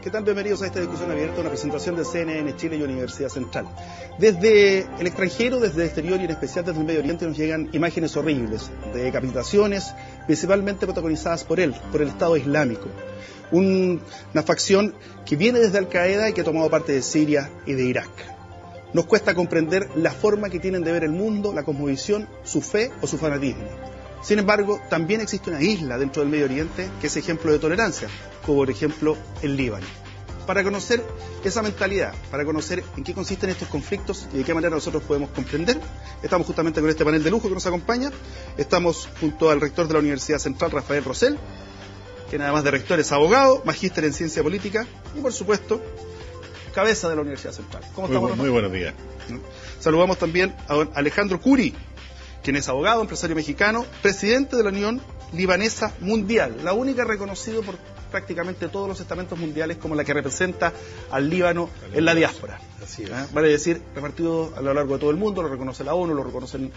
¿Qué tal? Bienvenidos a esta discusión abierta, una presentación de CNN Chile y Universidad Central. Desde el extranjero, desde el exterior y en especial desde el Medio Oriente nos llegan imágenes horribles de decapitaciones, principalmente protagonizadas por el Estado Islámico. Una facción que viene desde Al-Qaeda y que ha tomado parte de Siria y de Irak. Nos cuesta comprender la forma que tienen de ver el mundo, la cosmovisión, su fe o su fanatismo. Sin embargo, también existe una isla dentro del Medio Oriente que es ejemplo de tolerancia, como por ejemplo el Líbano. Para conocer esa mentalidad, para conocer en qué consisten estos conflictos y de qué manera nosotros podemos comprender, estamos justamente con este panel de lujo que nos acompaña. Estamos junto al rector de la Universidad Central, Rafael Rosell, quien además de rector es abogado, magíster en ciencia política y por supuesto, cabeza de la Universidad Central. ¿Cómo estamos, Rafael? Muy buenos días. Saludamos también a don Alejandro Curi, quien es abogado, empresario mexicano, presidente de la Unión Libanesa Mundial, la única reconocida por prácticamente todos los estamentos mundiales como la que representa al Líbano en la diáspora. Así es. Vale decir, repartido a lo largo de todo el mundo, lo reconoce la ONU, lo reconocen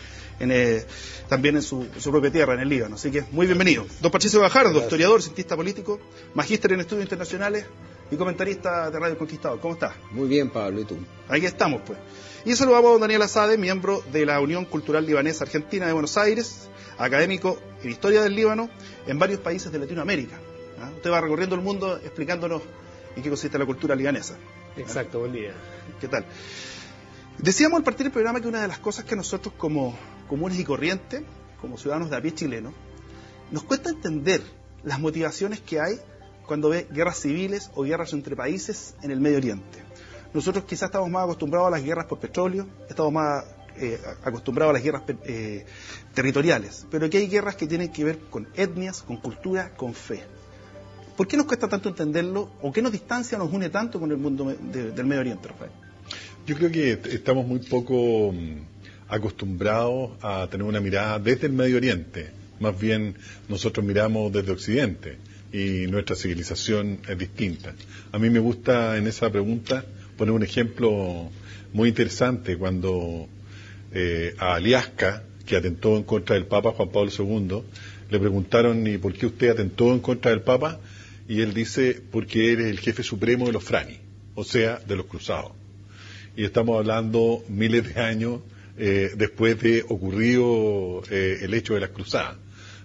también en su propia tierra, en el Líbano. Así que muy bienvenido. Don Patricio Gajardo, historiador, cientista político, magíster en estudios internacionales y comentarista de Radio Conquistador. ¿Cómo está? Muy bien, Pablo, ¿y tú? Aquí estamos, pues. Y saludamos a don Daniel Asade, miembro de la Unión Cultural Libanesa Argentina de Buenos Aires, académico en historia del Líbano en varios países de Latinoamérica. Usted va recorriendo el mundo explicándonos en qué consiste la cultura libanesa. Exacto, buen día. ¿Qué tal? Decíamos al partir del programa que una de las cosas que nosotros como comunes y corrientes, como ciudadanos de a pie chilenos, nos cuesta entender las motivaciones que hay cuando ve guerras civiles o guerras entre países en el Medio Oriente. Nosotros quizás estamos más acostumbrados a las guerras por petróleo, estamos más acostumbrados a las guerras territoriales, pero aquí hay guerras que tienen que ver con etnias, con cultura, con fe. ¿Por qué nos cuesta tanto entenderlo o qué nos distancia, nos une tanto con el mundo del Medio Oriente, Rafael? Yo creo que estamos muy poco acostumbrados a tener una mirada desde el Medio Oriente. Más bien nosotros miramos desde Occidente y nuestra civilización es distinta. A mí me gusta en esa pregunta poner un ejemplo muy interesante cuando a Aliasca, que atentó en contra del Papa Juan Pablo II, le preguntaron ¿y por qué usted atentó en contra del Papa? Y él dice, porque eres el jefe supremo de los Frani, o sea, de los cruzados. Y estamos hablando miles de años después de ocurrido el hecho de las cruzadas.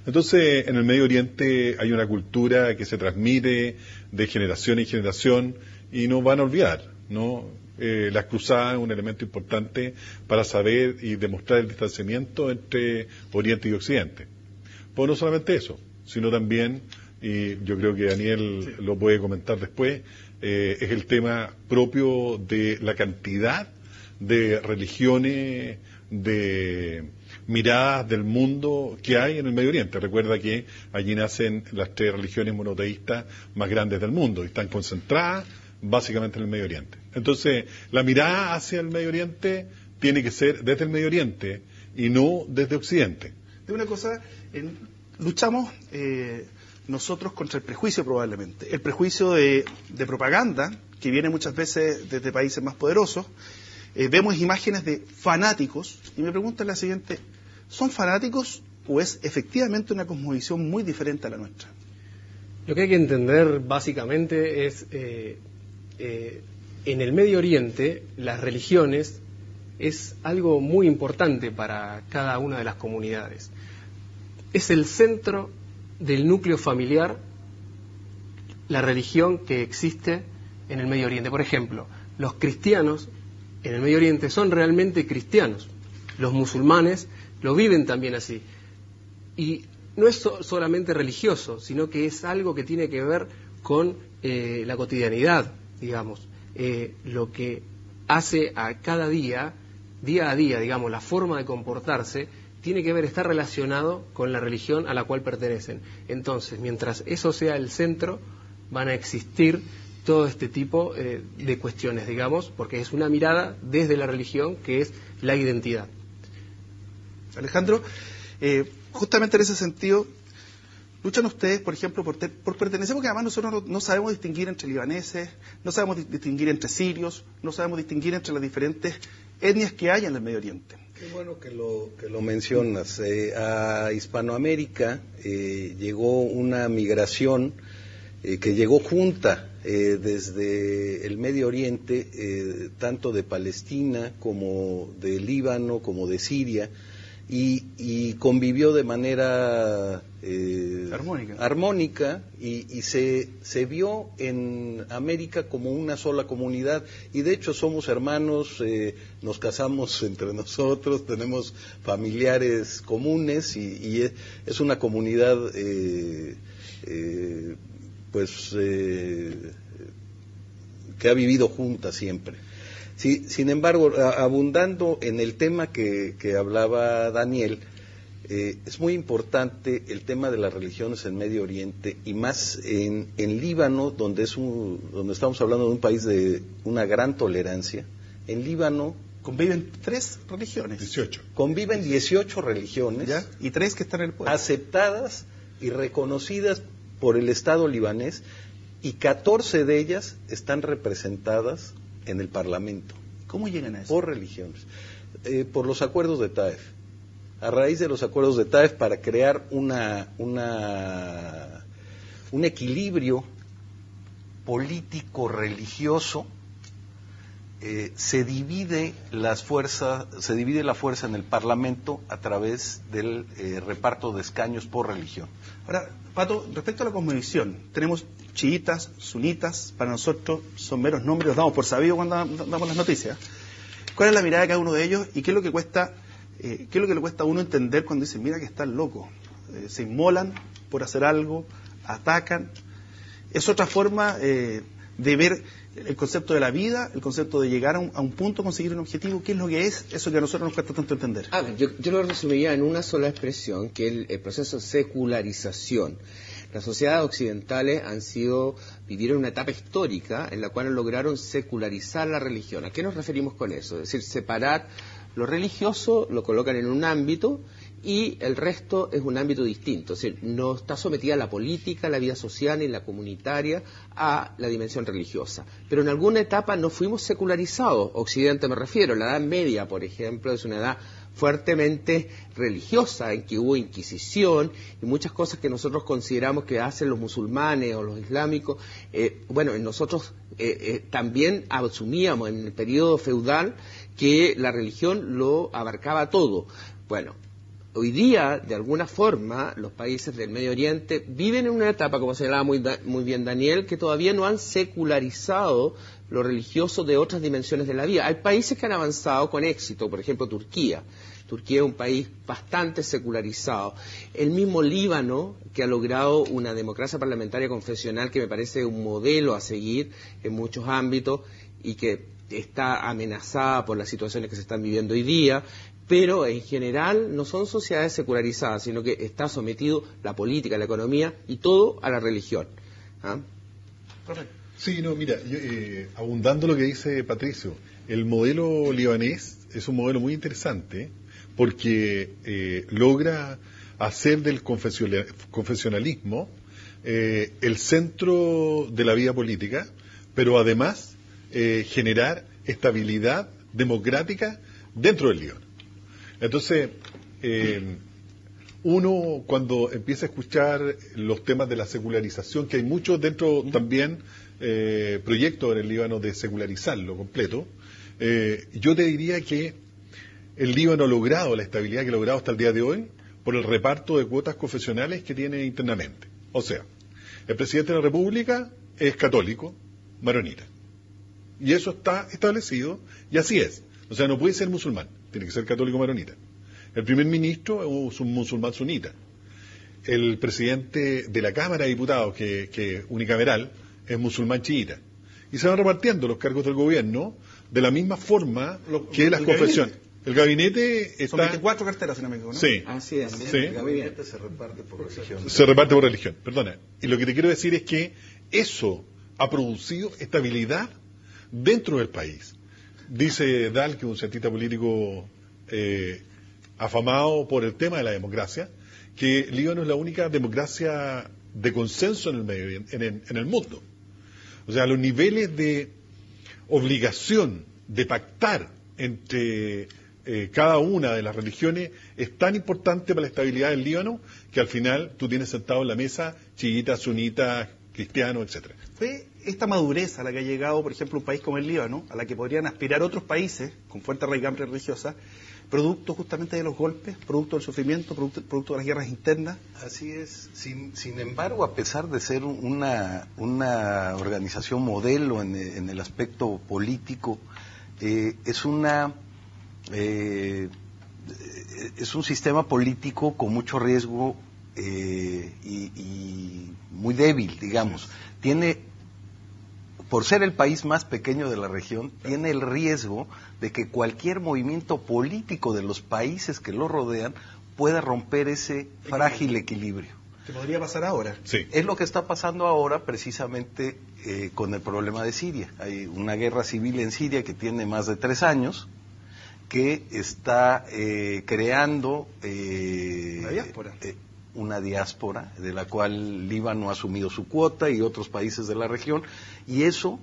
Entonces, en el Medio Oriente hay una cultura que se transmite de generación en generación y no van a olvidar, ¿no? Las cruzadas es un elemento importante para saber y demostrar el distanciamiento entre Oriente y Occidente. Pues no solamente eso, sino también, y yo creo que Daniel lo puede comentar después, es el tema propio de la cantidad de religiones, de miradas del mundo que hay en el Medio Oriente. Recuerda que allí nacen las 3 religiones monoteístas más grandes del mundo y están concentradas básicamente en el Medio Oriente. Entonces, la mirada hacia el Medio Oriente tiene que ser desde el Medio Oriente y no desde Occidente. De una cosa, luchamos nosotros contra el prejuicio probablemente. El prejuicio de propaganda, que viene muchas veces desde países más poderosos. Vemos imágenes de fanáticos, y mi pregunta es la siguiente, ¿son fanáticos o es efectivamente una cosmovisión muy diferente a la nuestra? Lo que hay que entender básicamente es, en el Medio Oriente, las religiones es algo muy importante para cada una de las comunidades. Es el centro del núcleo familiar, la religión que existe en el Medio Oriente. Por ejemplo, los cristianos en el Medio Oriente son realmente cristianos. Los musulmanes lo viven también así. Y no es solamente religioso, sino que es algo que tiene que ver con la cotidianidad, digamos. Lo que hace a cada día a día, digamos, la forma de comportarse, tiene que ver, está relacionado con la religión a la cual pertenecen. Entonces, mientras eso sea el centro, van a existir todo este tipo de cuestiones, digamos, porque es una mirada desde la religión que es la identidad. Alejandro, justamente en ese sentido, luchan ustedes, por ejemplo, por pertenecer, porque además nosotros no sabemos distinguir entre libaneses, no sabemos distinguir entre sirios, no sabemos distinguir entre las diferentes etnias que hay en el Medio Oriente. Qué bueno que lo mencionas. A Hispanoamérica llegó una migración que llegó junta desde el Medio Oriente, tanto de Palestina como de Líbano, como de Siria, y convivió de manera armónica y se vio en América como una sola comunidad, y de hecho somos hermanos, nos casamos entre nosotros, tenemos familiares comunes y es una comunidad que ha vivido junta siempre. Sí, sin embargo, abundando en el tema que hablaba Daniel, es muy importante el tema de las religiones en Medio Oriente, y más en Líbano, donde estamos hablando de un país de una gran tolerancia. En Líbano conviven 3 religiones. 18. Conviven 18 religiones. ¿Ya? Y 3 que están en el poder. Aceptadas y reconocidas por el Estado libanés, y 14 de ellas están representadas en el Parlamento. ¿Cómo llegan a eso? Por religiones. Por los acuerdos de Taif. A raíz de los acuerdos de Taif, para crear un equilibrio político-religioso, se divide la fuerza en el Parlamento a través del reparto de escaños por religión. Ahora, Pato, respecto a la cosmovisión, tenemos chiitas, sunitas, para nosotros son meros nombres, los damos por sabido cuando damos las noticias. ¿Cuál es la mirada de cada uno de ellos y qué es lo que cuesta, le cuesta a uno entender cuando dicen, mira que están locos, se inmolan por hacer algo, atacan? Es otra forma de ver el concepto de la vida, el concepto de llegar a un punto, conseguir un objetivo. ¿Qué es lo que es eso que a nosotros nos cuesta tanto entender? A ver, yo lo resumiría en una sola expresión, que es el proceso de secularización. Las sociedades occidentales vivieron una etapa histórica en la cual lograron secularizar la religión. ¿A qué nos referimos con eso? Es decir, separar lo religioso, lo colocan en un ámbito, y el resto es un ámbito distinto. Es decir, no está sometida la política, la vida social ni la comunitaria a la dimensión religiosa. Pero en alguna etapa no fuimos secularizados. Occidente me refiero. La Edad Media, por ejemplo, es una edad fuertemente religiosa, en que hubo inquisición y muchas cosas que nosotros consideramos que hacen los musulmanes o los islámicos. Nosotros también asumíamos en el periodo feudal que la religión lo abarcaba todo. Bueno, hoy día, de alguna forma, los países del Medio Oriente viven en una etapa, como señalaba muy bien Daniel, que todavía no han secularizado lo religioso de otras dimensiones de la vida. Hay países que han avanzado con éxito, por ejemplo Turquía. Turquía es un país bastante secularizado. El mismo Líbano, que ha logrado una democracia parlamentaria confesional que me parece un modelo a seguir en muchos ámbitos y que está amenazada por las situaciones que se están viviendo hoy día, pero en general no son sociedades secularizadas, sino que está sometido la política, la economía y todo a la religión. ¿Ah? Correcto. Sí, no, mira, abundando lo que dice Patricio, el modelo libanés es un modelo muy interesante porque logra hacer del confesionalismo el centro de la vida política, pero además generar estabilidad democrática dentro del Líbano. Entonces, uno cuando empieza a escuchar los temas de la secularización, que hay muchos dentro también proyectos en el Líbano de secularizarlo completo, yo te diría que el Líbano ha logrado la estabilidad que ha logrado hasta el día de hoy por el reparto de cuotas confesionales que tiene internamente. O sea, el presidente de la República es católico, maronita. Y eso está establecido, y así es. O sea, no puede ser musulmán, tiene que ser católico maronita. El primer ministro es un musulmán sunita. El presidente de la Cámara de Diputados, que es unicameral, es musulmán chiita. Y se van repartiendo los cargos del gobierno de la misma forma que las confesiones. El gabinete está... Son 24 carteras, si no me equivoco, ¿no? Sí. Así es. Sí. El gabinete se reparte por religión. Se reparte por religión, perdona. Y lo que te quiero decir es que eso ha producido estabilidad dentro del país. Dice Dahl, que es un cientista político afamado por el tema de la democracia, que Líbano es la única democracia de consenso en el Medio Oriente, en el mundo. O sea, los niveles de obligación de pactar entre cada una de las religiones es tan importante para la estabilidad del Líbano que al final tú tienes sentado en la mesa chiitas, sunitas, cristianos, etcétera. ¿Fue esta madurez a la que ha llegado, por ejemplo, un país como el Líbano, a la que podrían aspirar otros países con fuerte raigambre religiosa, producto justamente de los golpes, producto del sufrimiento, producto de las guerras internas? Así es. Sin embargo, a pesar de ser una organización modelo en el aspecto político, es un sistema político con mucho riesgo y muy débil, digamos. Por ser el país más pequeño de la región, tiene el riesgo de que cualquier movimiento político de los países que lo rodean pueda romper ese frágil equilibrio. ¿Qué podría pasar ahora? Sí. Es lo que está pasando ahora precisamente con el problema de Siria. Hay una guerra civil en Siria que tiene más de 3 años, que está creando una diáspora de la cual Líbano ha asumido su cuota y otros países de la región, y eso,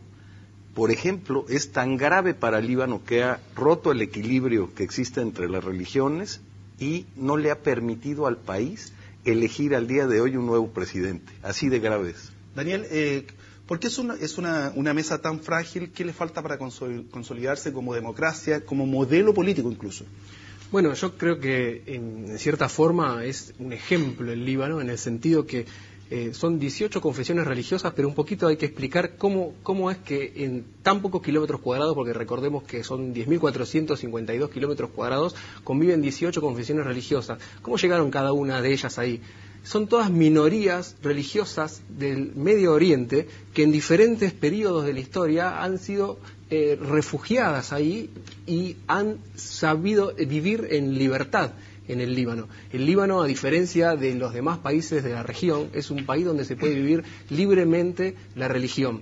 por ejemplo, es tan grave para Líbano que ha roto el equilibrio que existe entre las religiones y no le ha permitido al país elegir al día de hoy un nuevo presidente. Así de grave es. Daniel, ¿por qué es una mesa tan frágil? ¿Qué le falta para consolidarse como democracia, como modelo político incluso? Bueno, yo creo que en cierta forma es un ejemplo el Líbano, en el sentido que son 18 confesiones religiosas, pero un poquito hay que explicar cómo es que en tan pocos kilómetros cuadrados, porque recordemos que son 10.452 kilómetros cuadrados, conviven 18 confesiones religiosas. ¿Cómo llegaron cada una de ellas ahí? Son todas minorías religiosas del Medio Oriente que en diferentes periodos de la historia han sido refugiadas ahí y han sabido vivir en libertad en el Líbano. El Líbano, a diferencia de los demás países de la región, es un país donde se puede vivir libremente la religión.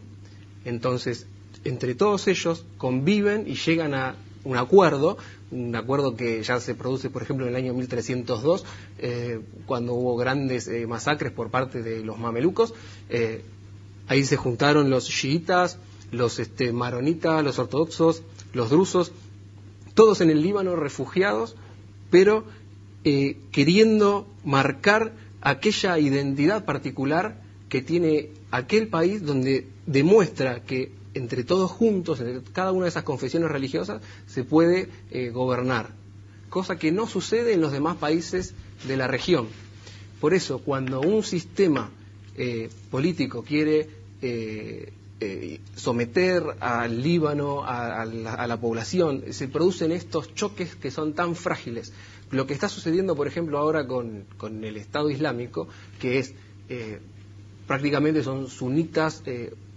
Entonces, entre todos ellos conviven y llegan a un acuerdo que ya se produce, por ejemplo, en el año 1302, cuando hubo grandes masacres por parte de los mamelucos. Ahí se juntaron los chiitas, los maronitas, los ortodoxos, los drusos, todos en el Líbano refugiados, pero queriendo marcar aquella identidad particular que tiene aquel país, donde demuestra que entre todos juntos, entre cada una de esas confesiones religiosas, se puede gobernar, cosa que no sucede en los demás países de la región. Por eso, cuando un sistema político quiere someter al Líbano, a la población, se producen estos choques que son tan frágiles. Lo que está sucediendo, por ejemplo, ahora con el Estado Islámico, que es prácticamente son sunitas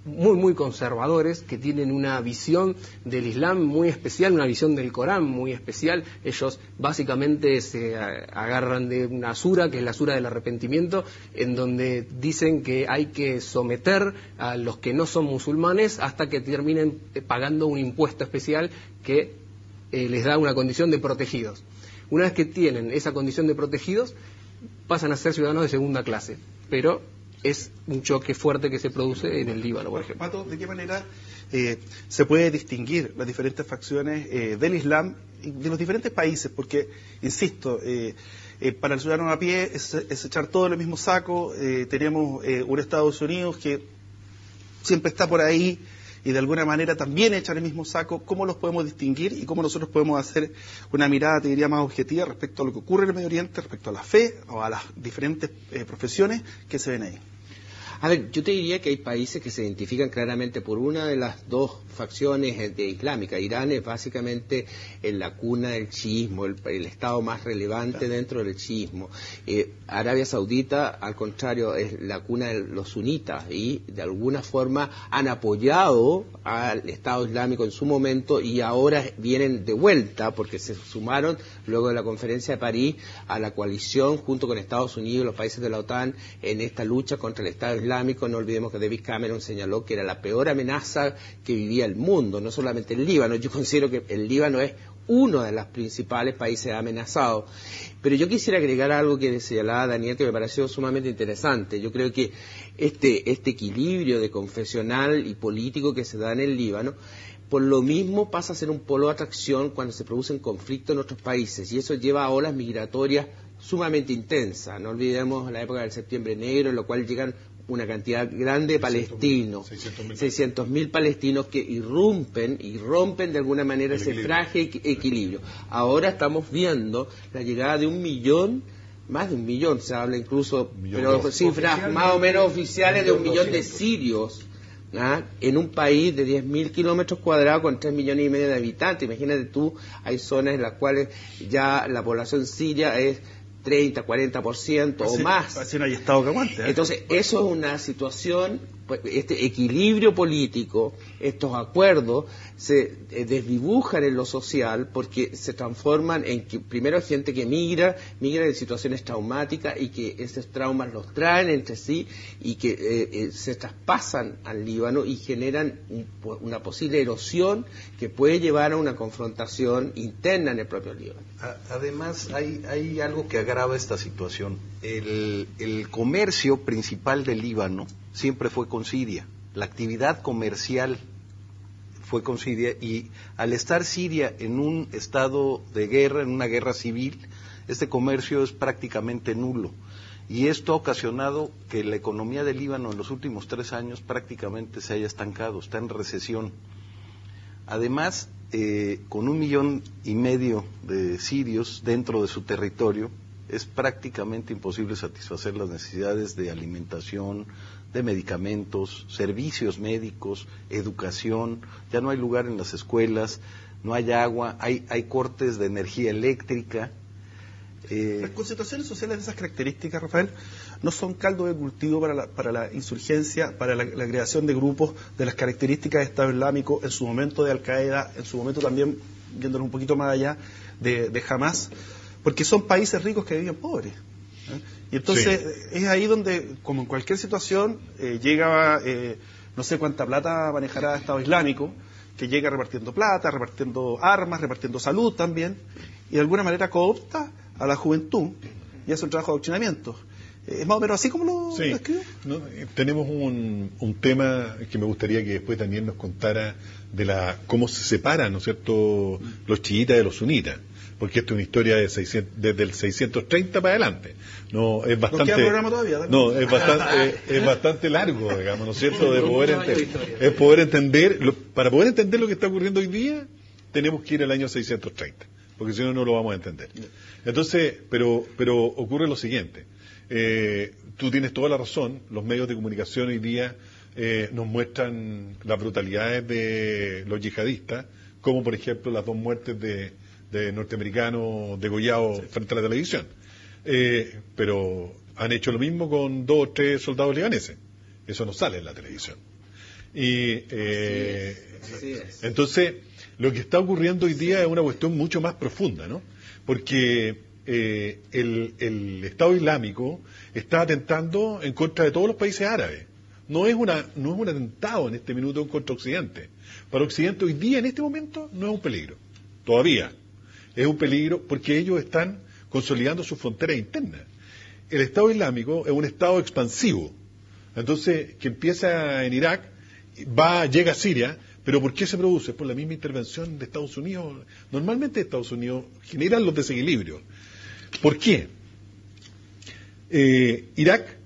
muy conservadores, que tienen una visión del Islam muy especial, una visión del Corán muy especial. Ellos básicamente se agarran de una sura, que es la sura del arrepentimiento, en donde dicen que hay que someter a los que no son musulmanes hasta que terminen pagando un impuesto especial que les da una condición de protegidos. Una vez que tienen esa condición de protegidos, pasan a ser ciudadanos de segunda clase, pero es un choque fuerte que se produce en el Líbano, por ejemplo. Pato, ¿de qué manera se puede distinguir las diferentes facciones del Islam y de los diferentes países? Porque, insisto, para el ciudadano a pie es echar todo en el mismo saco. Tenemos un Estados Unidos que siempre está por ahí y de alguna manera también echa en el mismo saco. ¿Cómo los podemos distinguir y cómo nosotros podemos hacer una mirada, te diría, más objetiva respecto a lo que ocurre en el Medio Oriente, respecto a la fe o a las diferentes profesiones que se ven ahí? A ver, yo te diría que hay países que se identifican claramente por una de las dos facciones islámicas. Irán es básicamente la cuna del chiismo, el estado más relevante dentro del chiismo. Arabia Saudita, al contrario, es la cuna de los sunitas y de alguna forma han apoyado al Estado Islámico en su momento y ahora vienen de vuelta porque se sumaron luego de la conferencia de París a la coalición junto con Estados Unidos y los países de la OTAN en esta lucha contra el Estado Islámico. No olvidemos que David Cameron señaló que era la peor amenaza que vivía el mundo, no solamente el Líbano. Yo considero que el Líbano es uno de los principales países amenazados. Pero yo quisiera agregar algo que señalaba Daniel, que me pareció sumamente interesante. Yo creo que este equilibrio de confesional y político que se da en el Líbano, por lo mismo pasa a ser un polo de atracción cuando se producen conflictos en otros países, y eso lleva a olas migratorias sumamente intensas. No olvidemos la época del Septiembre Negro, en lo cual llegan una cantidad grande de palestinos, 600.000 palestinos que irrumpen y rompen de alguna manera ese frágil equilibrio. Ahora estamos viendo la llegada de 1 millón, más de 1 millón, se habla incluso, pero cifras más o menos oficiales de 1 millón de sirios, en un país de 10.000 kilómetros cuadrados con 3,5 millones de habitantes. Imagínate tú, hay zonas en las cuales ya la población siria es 30, 40% o más. Así no hay Estado que aguante. Entonces, eso es una situación, pues, este equilibrio político, estos acuerdos, se desdibujan en lo social porque se transforman en que primero hay gente que migra en situaciones traumáticas y que esos traumas los traen entre sí y que se traspasan al Líbano y generan una posible erosión que puede llevar a una confrontación interna en el propio Líbano. Además, hay algo que agrava esta situación. El comercio principal del Líbano siempre fue con Siria. La actividad comercial fue con Siria, y al estar Siria en un estado de guerra, en una guerra civil, este comercio es prácticamente nulo. Y esto ha ocasionado que la economía del Líbano en los últimos 3 años prácticamente se haya estancado, está en recesión. Además, con 1,5 millones de sirios dentro de su territorio, es prácticamente imposible satisfacer las necesidades de alimentación, de medicamentos, servicios médicos, educación. Ya no hay lugar en las escuelas, no hay agua, hay cortes de energía eléctrica. Las concentraciones sociales de esas características, Rafael, no son caldo de cultivo para la insurgencia, para la creación de grupos de las características de Estado Islámico, en su momento de Al-Qaeda, en su momento también, yéndonos un poquito más allá, de Hamas, porque son países ricos que viven pobres. Y entonces es ahí donde, como en cualquier situación, llega, no sé cuánta plata manejará Estado Islámico, que llega repartiendo plata, repartiendo armas, repartiendo salud también, y de alguna manera coopta a la juventud y hace un trabajo de adoctrinamiento. ¿Es más o menos así como lo describo? No, tenemos un tema que me gustaría que después Daniel nos contara de cómo se separan, ¿no es cierto?, los chiitas de los sunitas. Porque esto es una historia desde el 630 para adelante. No es bastante. ¿No queda programa todavía? No, es bastante largo, digamos, ¿no es cierto? Es poder entender, para poder entender lo que está ocurriendo hoy día, tenemos que ir al año 630, porque si no, no lo vamos a entender. Entonces, pero ocurre lo siguiente. Tú tienes toda la razón. Los medios de comunicación hoy día nos muestran las brutalidades de los yihadistas, como por ejemplo las 2 muertes de norteamericanos degollados frente a la televisión. Pero han hecho lo mismo con 2 o 3 soldados libaneses. Eso no sale en la televisión. Y así es. Entonces, lo que está ocurriendo hoy día es una cuestión mucho más profunda, ¿no? Porque el Estado Islámico está atentando en contra de todos los países árabes. No es un atentado en este minuto contra Occidente. Para Occidente hoy día, en este momento, no es un peligro. Todavía. Es un peligro porque ellos están consolidando sus fronteras internas. El Estado Islámico es un Estado expansivo. Entonces, que empieza en Irak, llega a Siria, pero ¿por qué se produce? Por la misma intervención de Estados Unidos. Normalmente Estados Unidos genera los desequilibrios. ¿Por qué? Irak,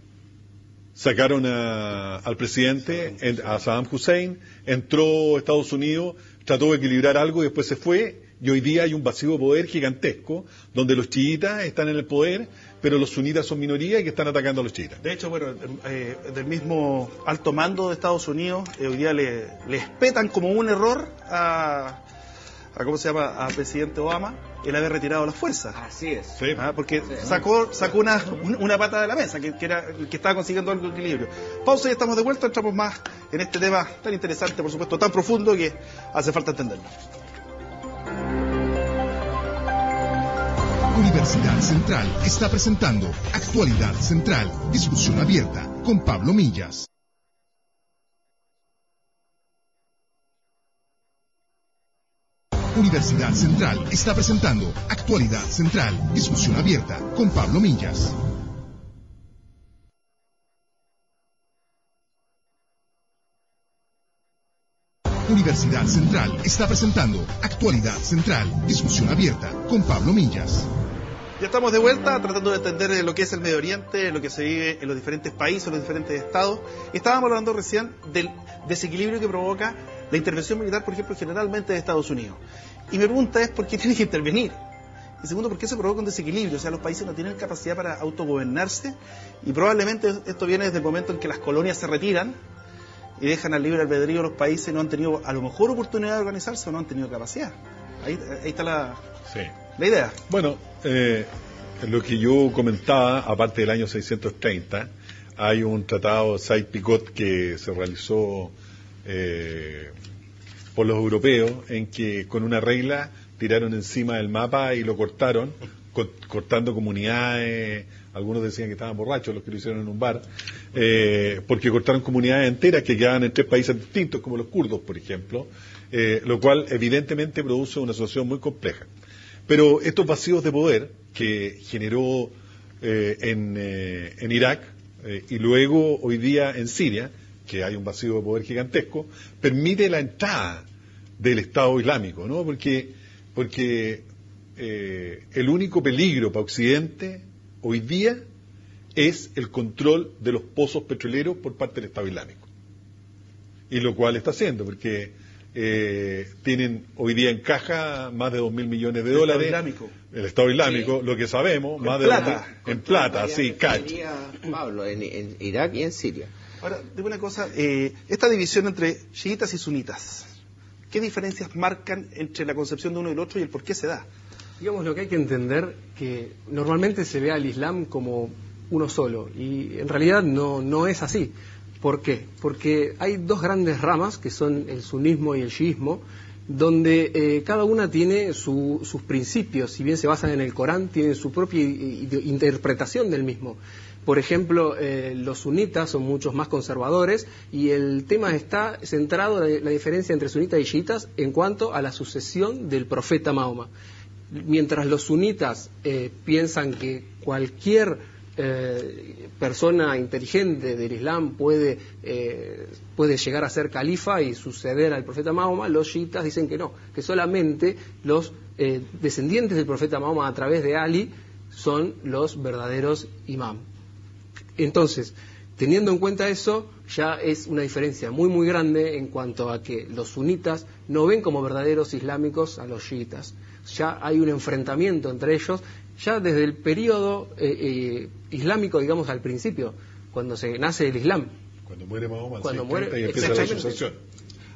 sacaron al presidente, a Saddam Hussein, entró Estados Unidos, trató de equilibrar algo y después se fue. Y hoy día hay un vacío de poder gigantesco, donde los chiitas están en el poder, pero los sunitas son minoría y que están atacando a los chiitas. De hecho, bueno, del mismo alto mando de Estados Unidos, hoy día le espetan como un error al presidente Obama el haber retirado las fuerzas. Así es. Sí. Porque sacó una pata de la mesa, que era el que estaba consiguiendo algo de equilibrio. Pausa y estamos de vuelta, entramos más en este tema tan interesante, por supuesto, tan profundo que hace falta entenderlo. Universidad Central está presentando Actualidad Central, discusión abierta con Pablo Millas. Universidad Central está presentando Actualidad Central, discusión abierta con Pablo Millas. Universidad Central está presentando Actualidad Central, discusión abierta con Pablo Millas. Ya estamos de vuelta tratando de entender lo que es el Medio Oriente, lo que se vive en los diferentes países, en los diferentes estados. Estábamos hablando recién del desequilibrio que provoca la intervención militar, por ejemplo, generalmente de Estados Unidos. Y mi pregunta es, ¿por qué tiene que intervenir? Y segundo, ¿por qué se provoca un desequilibrio? O sea, los países no tienen capacidad para autogobernarse y probablemente esto viene desde el momento en que las colonias se retiran y dejan al libre albedrío a los países y no han tenido a lo mejor oportunidad de organizarse o no han tenido capacidad. Ahí está la idea. Bueno, lo que yo comentaba, aparte del año 630, hay un tratado Sykes-Picot que se realizó por los europeos, en que con una regla tiraron encima del mapa y lo cortaron, cortando comunidades. Algunos decían que estaban borrachos los que lo hicieron en un bar, porque cortaron comunidades enteras que quedaban en 3 países distintos, como los kurdos, por ejemplo, lo cual evidentemente produce una situación muy compleja. Pero estos vacíos de poder que generó en Irak y luego hoy día en Siria, que hay un vacío de poder gigantesco, permite la entrada del Estado Islámico, ¿no? Porque el único peligro para Occidente hoy día es el control de los pozos petroleros por parte del Estado Islámico. Y lo cual está haciendo, porque tienen hoy día en caja más de 2.000 millones de dólares. El Estado Islámico, sí. Lo que sabemos, más en plata, sí, cash. Pablo, en Irak y en Siria. Ahora, dime una cosa, esta división entre chiitas y sunitas, ¿qué diferencias marcan entre la concepción de uno y el otro y el por qué se da? Digamos, lo que hay que entender que normalmente se ve al Islam como uno solo y en realidad no es así. ¿Por qué? Porque hay 2 grandes ramas que son el sunismo y el chiismo, donde cada una tiene sus principios, si bien se basan en el Corán, tienen su propia interpretación del mismo. Por ejemplo, los sunitas son muchos más conservadores y el tema está centrado en la diferencia entre sunitas y chiitas en cuanto a la sucesión del profeta Mahoma. Mientras los sunitas piensan que cualquier persona inteligente del Islam puede llegar a ser califa y suceder al profeta Mahoma, los chiitas dicen que no, que solamente los descendientes del profeta Mahoma a través de Ali son los verdaderos imam. Entonces, teniendo en cuenta eso, ya es una diferencia muy muy grande en cuanto a que los sunitas no ven como verdaderos islámicos a los chiitas. Ya hay un enfrentamiento entre ellos, ya desde el periodo islámico, digamos, al principio, cuando se nace el Islam. Cuando muere Mahoma, cuando muere, y empieza la sucesión.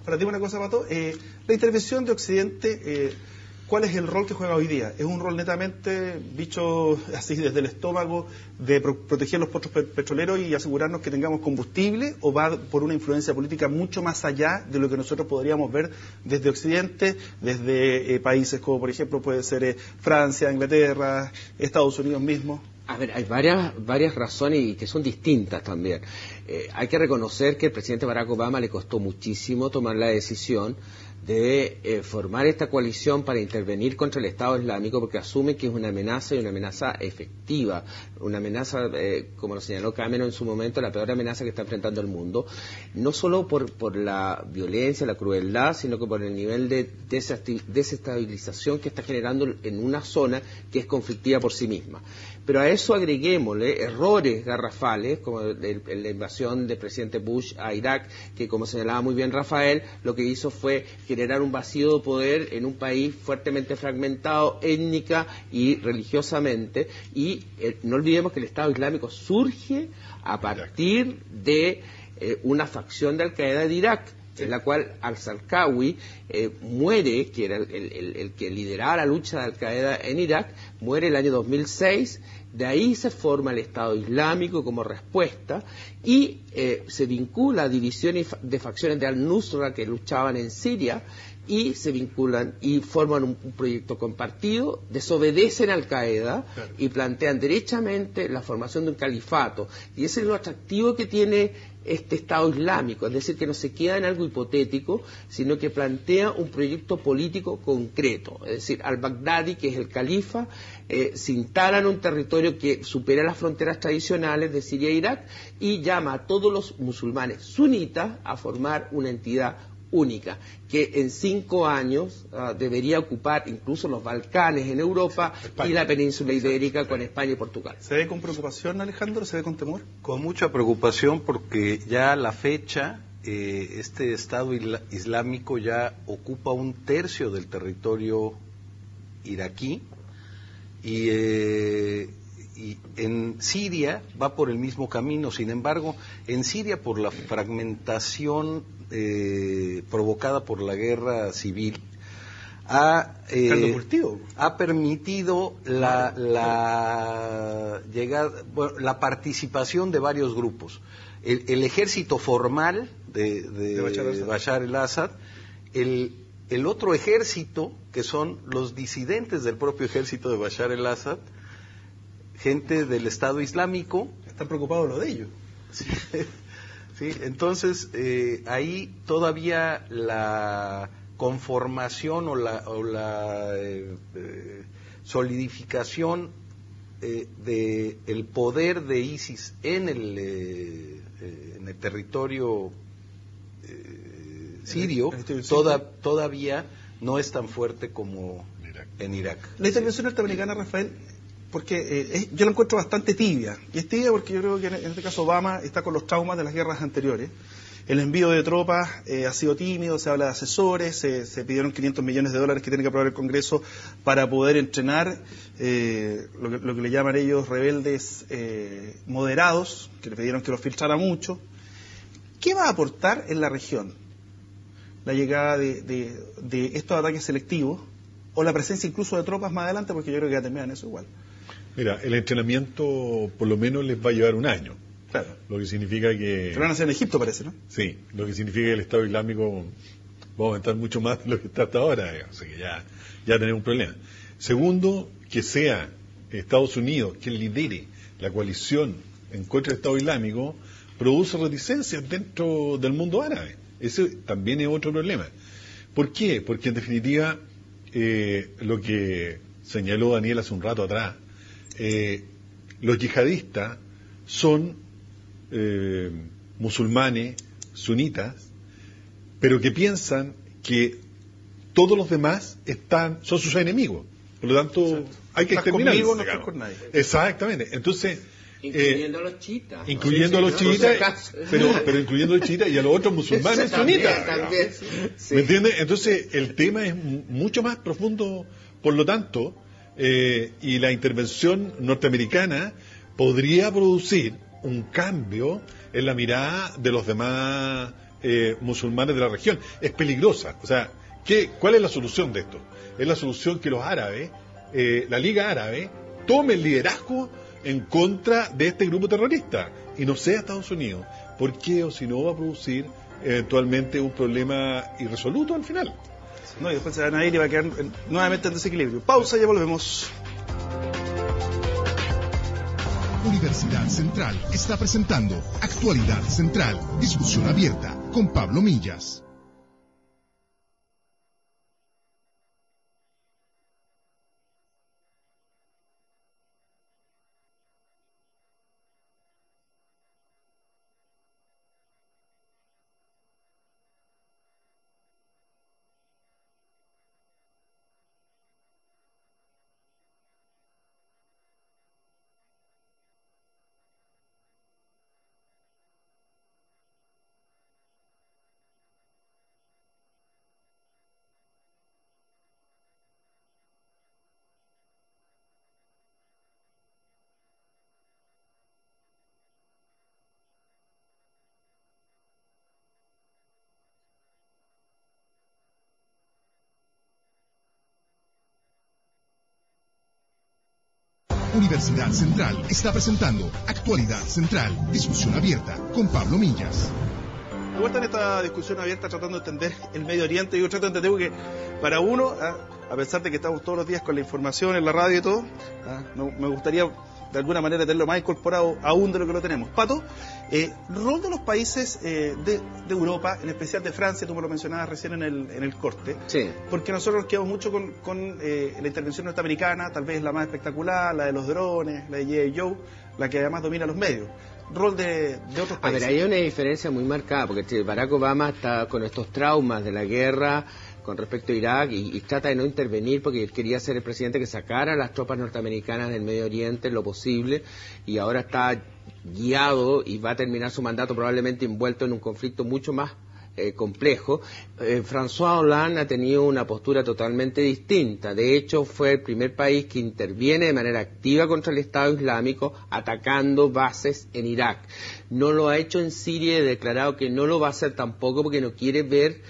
Ahora, dime una cosa, Pato, la intervención de Occidente, ¿cuál es el rol que juega hoy día? ¿Es un rol netamente, dicho así desde el estómago, de proteger los pozos petroleros y asegurarnos que tengamos combustible, o va por una influencia política mucho más allá de lo que nosotros podríamos ver desde Occidente, desde países como, por ejemplo, puede ser Francia, Inglaterra, Estados Unidos mismo? A ver, hay varias razones y que son distintas también. Hay que reconocer que el presidente Barack Obama le costó muchísimo tomar la decisión de formar esta coalición para intervenir contra el Estado Islámico, porque asume que es una amenaza y una amenaza efectiva, una amenaza, como lo señaló Cameron en su momento, la peor amenaza que está enfrentando el mundo, no solo por la violencia, la crueldad, sino que por el nivel de desestabilización que está generando en una zona que es conflictiva por sí misma. Pero a eso agreguémosle errores garrafales, como la invasión del presidente Bush a Irak, que, como señalaba muy bien Rafael, lo que hizo fue generar un vacío de poder en un país fuertemente fragmentado étnica y religiosamente, y no olvidemos que el Estado Islámico surge a partir de una facción de Al-Qaeda de Irak, en la cual al-Zarqawi muere, que era el que lideraba la lucha de Al-Qaeda en Irak, muere el año 2006, de ahí se forma el Estado Islámico como respuesta y se vincula a divisiones de facciones de al-Nusra que luchaban en Siria y se vinculan y forman un proyecto compartido, desobedecen a Al-Qaeda y plantean derechamente la formación de un califato. Y ese es lo atractivo que tiene este Estado Islámico, es decir, que no se queda en algo hipotético, sino que plantea un proyecto político concreto. Es decir, al-Baghdadi, que es el califa, se instala en un territorio que supera las fronteras tradicionales de Siria e Irak y llama a todos los musulmanes sunitas a formar una entidad única, que en 5 años debería ocupar incluso los Balcanes en Europa y la península ibérica con España y Portugal. ¿Se ve con preocupación, Alejandro? ¿Se ve con temor? Con mucha preocupación, porque ya a la fecha este Estado Islámico ya ocupa 1/3 del territorio iraquí, y en Siria va por el mismo camino. Sin embargo, en Siria, por la fragmentación provocada por la guerra civil, ha permitido la llegada, bueno, la participación de varios grupos. El ejército formal de Bashar el-Assad, el otro ejército, que son los disidentes del propio ejército de Bashar el-Assad, gente del Estado Islámico. Están preocupados lo de ellos. Sí, sí, entonces ahí todavía la conformación o la solidificación del poder de ISIS en el territorio sirio todavía no es tan fuerte como en Irak. La intervención norteamericana, Rafael, porque yo la encuentro bastante tibia, y es tibia porque yo creo que en este caso Obama está con los traumas de las guerras anteriores. El envío de tropas ha sido tímido, se habla de asesores, se pidieron $500 millones que tiene que aprobar el Congreso para poder entrenar lo que le llaman ellos rebeldes moderados, que le pidieron que los filtrara mucho. ¿Qué va a aportar en la región la llegada de estos ataques selectivos, o la presencia incluso de tropas más adelante, porque yo creo que ya terminan eso igual? Mira, el entrenamiento por lo menos les va a llevar 1 año. Claro. Lo que significa que... Pero van a ser en Egipto, parece, ¿no? Sí, lo que significa que el Estado Islámico va a aumentar mucho más de lo que está hasta ahora, o sea que ya tenemos un problema. Segundo, que sea Estados Unidos quien lidere la coalición en contra del Estado Islámico, produce reticencias dentro del mundo árabe. Ese también es otro problema. ¿Por qué? Porque en definitiva, lo que señaló Daniel hace un rato atrás, los yihadistas son musulmanes, sunitas, pero que piensan que todos los demás son sus enemigos. Por lo tanto, exacto, hay que exterminarlos. No estás con nadie. Exactamente. Entonces, incluyendo a los chiitas. Incluyendo a los chiitas, pero incluyendo a los chiitas y a los otros musulmanes sunitas. También, sí. ¿Me entiendes? Entonces, el tema es mucho más profundo, por lo tanto, y la intervención norteamericana podría producir un cambio en la mirada de los demás musulmanes de la región. Es peligrosa. O sea, ¿cuál es la solución de esto? Es la solución que los árabes, la Liga Árabe, tome el liderazgo en contra de este grupo terrorista y no sea Estados Unidos. ¿Por qué? O si no, va a producir eventualmente un problema irresoluto al final. No, y después se van a ir y va a quedar nuevamente en desequilibrio. Pausa, ya volvemos. Universidad Central está presentando Actualidad Central, discusión abierta con Pablo Millas. Universidad Central está presentando Actualidad Central, discusión abierta con Pablo Millas. De vuelta en esta discusión abierta tratando de entender el Medio Oriente. Yo trato de entender porque para uno, a pesar de que estamos todos los días con la información en la radio y todo, me gustaría de alguna manera tenerlo más incorporado aún de lo que lo tenemos. Pato, rol de los países de Europa, en especial de Francia, tú me lo mencionabas recién en el corte, sí, porque nosotros nos quedamos mucho con la intervención norteamericana, tal vez la más espectacular, la de los drones, la de G.I. Joe, la que además domina los medios. rol de otros países. A ver, hay una diferencia muy marcada, porque Barack Obama está con estos traumas de la guerra con respecto a Irak y trata de no intervenir porque él quería ser el presidente que sacara a las tropas norteamericanas del Medio Oriente lo posible, y ahora está guiado y va a terminar su mandato probablemente envuelto en un conflicto mucho más complejo. François Hollande ha tenido una postura totalmente distinta. De hecho, fue el primer país que interviene de manera activa contra el Estado Islámico, atacando bases en Irak. No lo ha hecho en Siria y ha declarado que no lo va a hacer tampoco porque no quiere ver,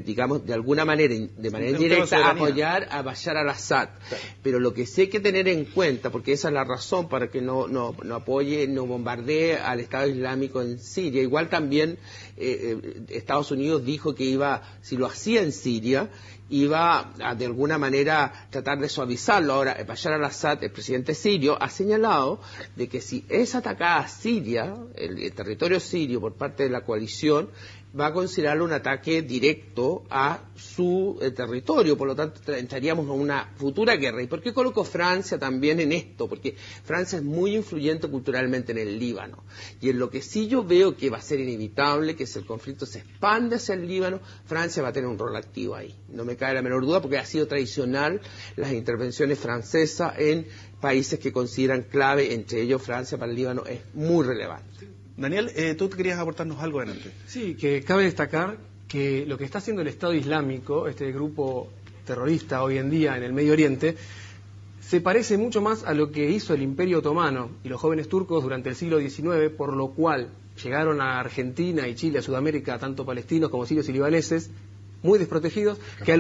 digamos, de alguna manera, de manera indirecta, apoyar a Bashar al-Assad. Claro. Pero lo que sí hay que tener en cuenta, porque esa es la razón para que no apoye, no bombardee al Estado Islámico en Siria. Igual también Estados Unidos dijo que iba, si lo hacía en Siria, iba a de alguna manera tratar de suavizarlo. Ahora, Bashar al-Assad, el presidente sirio, ha señalado de que si es atacada Siria, el territorio sirio por parte de la coalición, va a considerarlo un ataque directo a su territorio, por lo tanto entraríamos en una futura guerra. ¿Y por qué coloco Francia también en esto? Porque Francia es muy influyente culturalmente en el Líbano, y en lo que sí yo veo que va a ser inevitable, que si el conflicto se expande hacia el Líbano, Francia va a tener un rol activo ahí, no me cabe la menor duda, porque ha sido tradicional las intervenciones francesas en países que consideran clave, entre ellos Francia para el Líbano es muy relevante. Daniel, tú querías aportarnos algo adelante. Sí, que cabe destacar que lo que está haciendo el Estado Islámico, este grupo terrorista hoy en día en el Medio Oriente, se parece mucho más a lo que hizo el Imperio Otomano y los jóvenes turcos durante el siglo XIX, por lo cual llegaron a Argentina y Chile, a Sudamérica, tanto palestinos como sirios y libaneses, muy desprotegidos, que a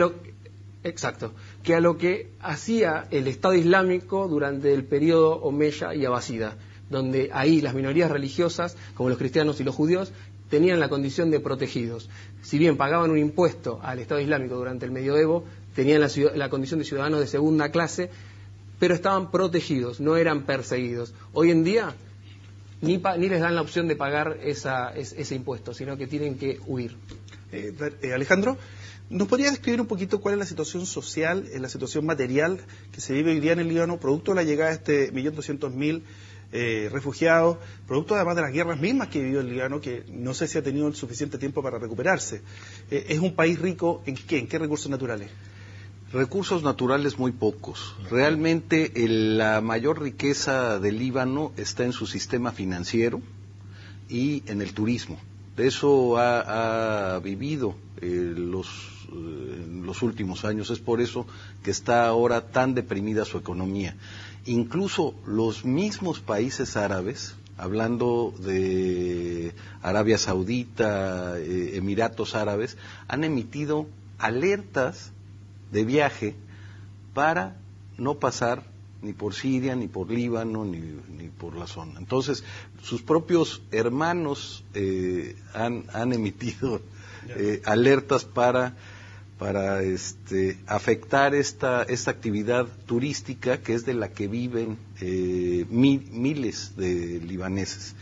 lo que hacía el Estado Islámico durante el periodo Omeya y Abasida, donde ahí las minorías religiosas, como los cristianos y los judíos, tenían la condición de protegidos. Si bien pagaban un impuesto al Estado Islámico durante el medioevo, tenían la condición de ciudadanos de segunda clase, pero estaban protegidos, no eran perseguidos. Hoy en día ni les dan la opción de pagar ese impuesto, sino que tienen que huir. Alejandro, ¿nos podría describir un poquito cuál es la situación social, la situación material que se vive hoy día en el Líbano, producto de la llegada de este 1.200.000 refugiados, producto además de las guerras mismas que vivió el Líbano, que no sé si ha tenido el suficiente tiempo para recuperarse? ¿Es un país rico en qué? ¿En qué recursos naturales? Recursos naturales muy pocos. Realmente la mayor riqueza del Líbano está en su sistema financiero y en el turismo. De eso ha vivido en los últimos años. Es por eso que está ahora tan deprimida su economía. Incluso los mismos países árabes, hablando de Arabia Saudita, Emiratos Árabes, han emitido alertas de viaje para no pasar ni por Siria, ni por Líbano, ni por la zona. Entonces, sus propios hermanos han emitido alertas para afectar esta actividad turística, que es de la que viven miles de libaneses.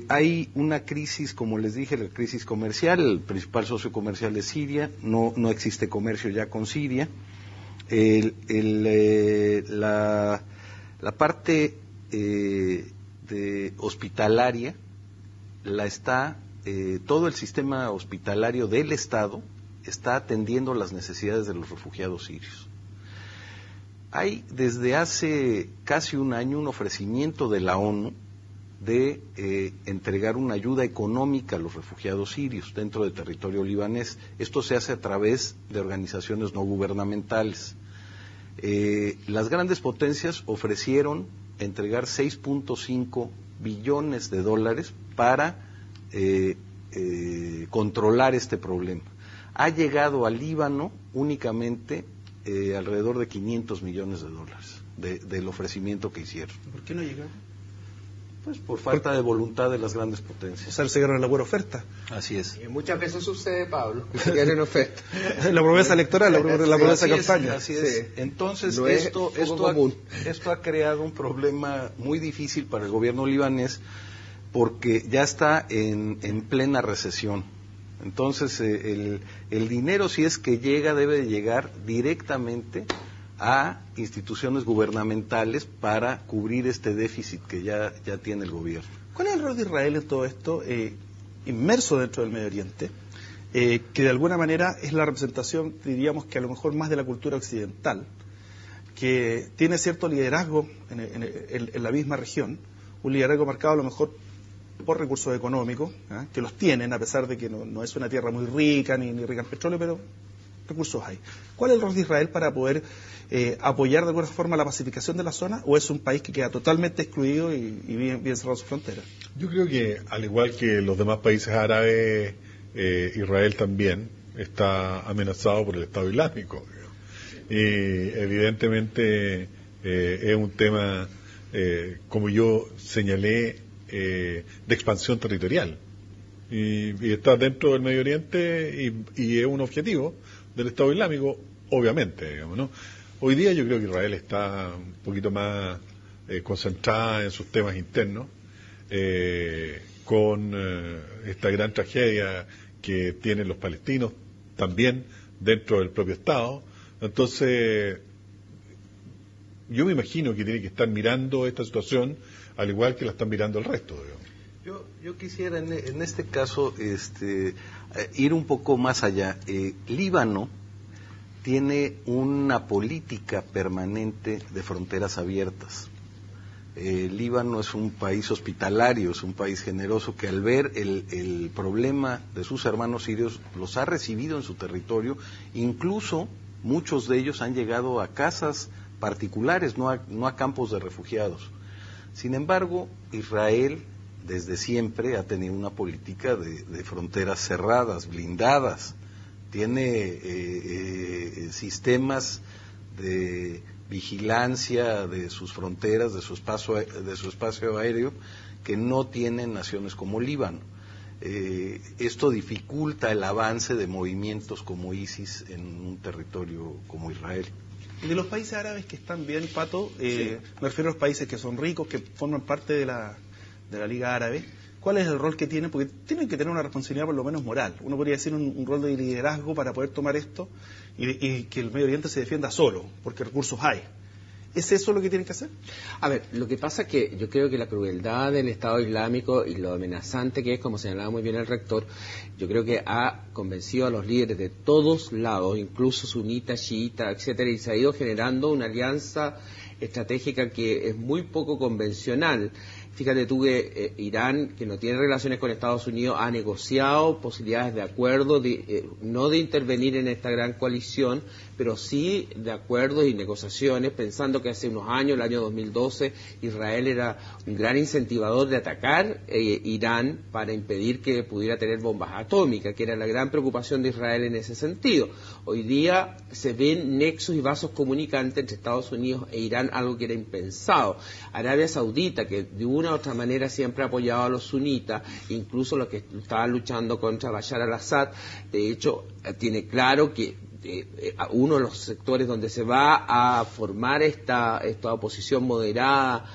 Hay una crisis, como les dije, la crisis comercial. El principal socio comercial es Siria, no existe comercio ya con Siria. La parte de hospitalaria todo el sistema hospitalario del Estado está atendiendo las necesidades de los refugiados sirios. Hay desde hace casi un año un ofrecimiento de la ONU de entregar una ayuda económica a los refugiados sirios dentro del territorio libanés. Esto se hace a través de organizaciones no gubernamentales. Las grandes potencias ofrecieron entregar 6.5 billones de dólares para controlar este problema. Ha llegado al Líbano únicamente alrededor de 500 millones de dólares del ofrecimiento que hicieron. ¿Por qué no llegó? Pues por falta de voluntad de las grandes potencias. O sea, se ganó la buena oferta. Así es. Muchas veces sucede, Pablo, que se quieren oferta. La promesa electoral, la promesa de campaña. Así es. Sí. Entonces, no esto ha creado un problema muy difícil para el gobierno libanés, porque ya está en plena recesión. Entonces, el dinero, si es que llega, debe de llegar directamente a instituciones gubernamentales para cubrir este déficit que ya tiene el gobierno. ¿Cuál es el rol de Israel en todo esto, inmerso dentro del Medio Oriente, que de alguna manera es la representación, diríamos que a lo mejor más de la cultura occidental, que tiene cierto liderazgo en la misma región, un liderazgo marcado a lo mejor por recursos económicos, que los tienen, a pesar de que no es una tierra muy rica, ni rica en petróleo, pero recursos hay. ¿Cuál es el rol de Israel para poder apoyar de alguna forma la pacificación de la zona, o es un país que queda totalmente excluido y bien cerrado sus fronteras? Yo creo que, al igual que los demás países árabes, Israel también está amenazado por el Estado Islámico. Y evidentemente es un tema, como yo señalé, de expansión territorial. Y está dentro del Medio Oriente y es un objetivo del Estado Islámico, obviamente, digamos, ¿no? Hoy día yo creo que Israel está un poquito más concentrada en sus temas internos, con esta gran tragedia que tienen los palestinos también dentro del propio Estado. Entonces, yo me imagino que tiene que estar mirando esta situación al igual que la están mirando el resto, digamos. Yo quisiera en este caso ir un poco más allá. Líbano tiene una política permanente de fronteras abiertas. Líbano es un país hospitalario, es un país generoso que al ver el problema de sus hermanos sirios los ha recibido en su territorio. Incluso muchos de ellos han llegado a casas particulares, no a campos de refugiados. Sin embargo, Israel desde siempre ha tenido una política de fronteras cerradas, blindadas. Tiene sistemas de vigilancia de sus fronteras, de su espacio aéreo, que no tienen naciones como Líbano. Esto dificulta el avance de movimientos como ISIS en un territorio como Israel. Y de los países árabes que están bien, Pato, Sí. me refiero a los países que son ricos, que forman parte de la Liga Árabe. ¿Cuál es el rol que tienen? Porque tienen que tener una responsabilidad por lo menos moral. Uno podría decir un rol de liderazgo para poder tomar esto y que el Medio Oriente se defienda solo, porque recursos hay. ¿Es eso lo que tienen que hacer? A ver, lo que pasa es que yo creo que la crueldad del Estado Islámico y lo amenazante que es, como señalaba muy bien el rector, yo creo que ha convencido a los líderes de todos lados, incluso sunitas, chiitas, etcétera, y se ha ido generando una alianza estratégica que es muy poco convencional. Fíjate tú que Irán, que no tiene relaciones con Estados Unidos, ha negociado posibilidades de acuerdo, no de intervenir en esta gran coalición, pero sí de acuerdos y negociaciones, pensando que hace unos años, el año 2012, Israel era un gran incentivador de atacar Irán para impedir que pudiera tener bombas atómicas, que era la gran preocupación de Israel en ese sentido. Hoy día se ven nexos y vasos comunicantes entre Estados Unidos e Irán, algo que era impensado. Arabia Saudita, que de una u otra manera siempre ha apoyado a los sunitas, incluso los que estaban luchando contra Bashar al-Assad, de hecho tiene claro que uno de los sectores donde se va a formar esta oposición moderada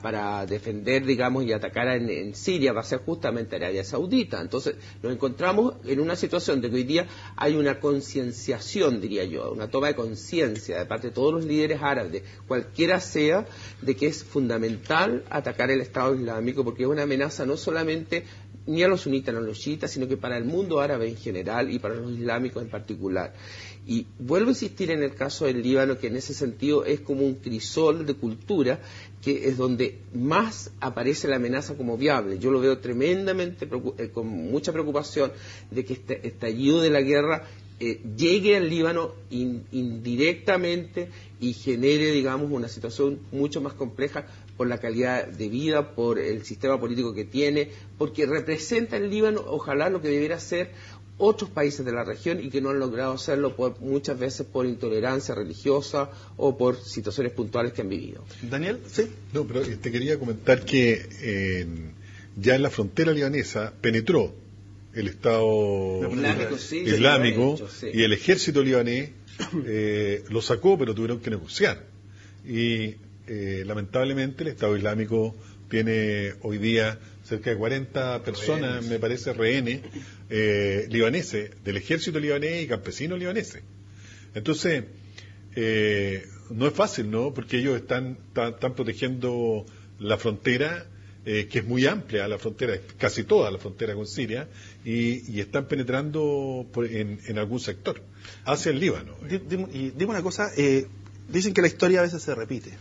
para defender, digamos, y atacar en Siria va a ser justamente Arabia Saudita. Entonces nos encontramos en una situación de que hoy día hay una concienciación, diría yo, una toma de conciencia de parte de todos los líderes árabes, cualquiera sea, de que es fundamental atacar el Estado Islámico, porque es una amenaza no solamente ni a los sunitas ni a los chiitas, sino que para el mundo árabe en general y para los islámicos en particular. Y vuelvo a insistir en el caso del Líbano, que en ese sentido es como un crisol de cultura, que es donde más aparece la amenaza como viable. Yo lo veo tremendamente, con mucha preocupación, de que este estallido de la guerra llegue al Líbano indirectamente y genere, digamos, una situación mucho más compleja por la calidad de vida, por el sistema político que tiene, porque representa el Líbano, ojalá, lo que debiera ser otros países de la región y que no han logrado hacerlo muchas veces por intolerancia religiosa o por situaciones puntuales que han vivido. Daniel, sí. No, pero te quería comentar que ya en la frontera libanesa penetró el Estado Islámico sí. Y el ejército libanés lo sacó, pero tuvieron que negociar. Y lamentablemente el Estado Islámico tiene hoy día cerca de 40 personas, me parece, rehenes libaneses, del ejército libanés y campesinos libaneses. Entonces, no es fácil, ¿no? Porque ellos están protegiendo la frontera, que es muy amplia, la frontera, casi toda la frontera con Siria, y están penetrando en algún sector, hacia el Líbano. Y dime una cosa, dicen que la historia a veces se repite.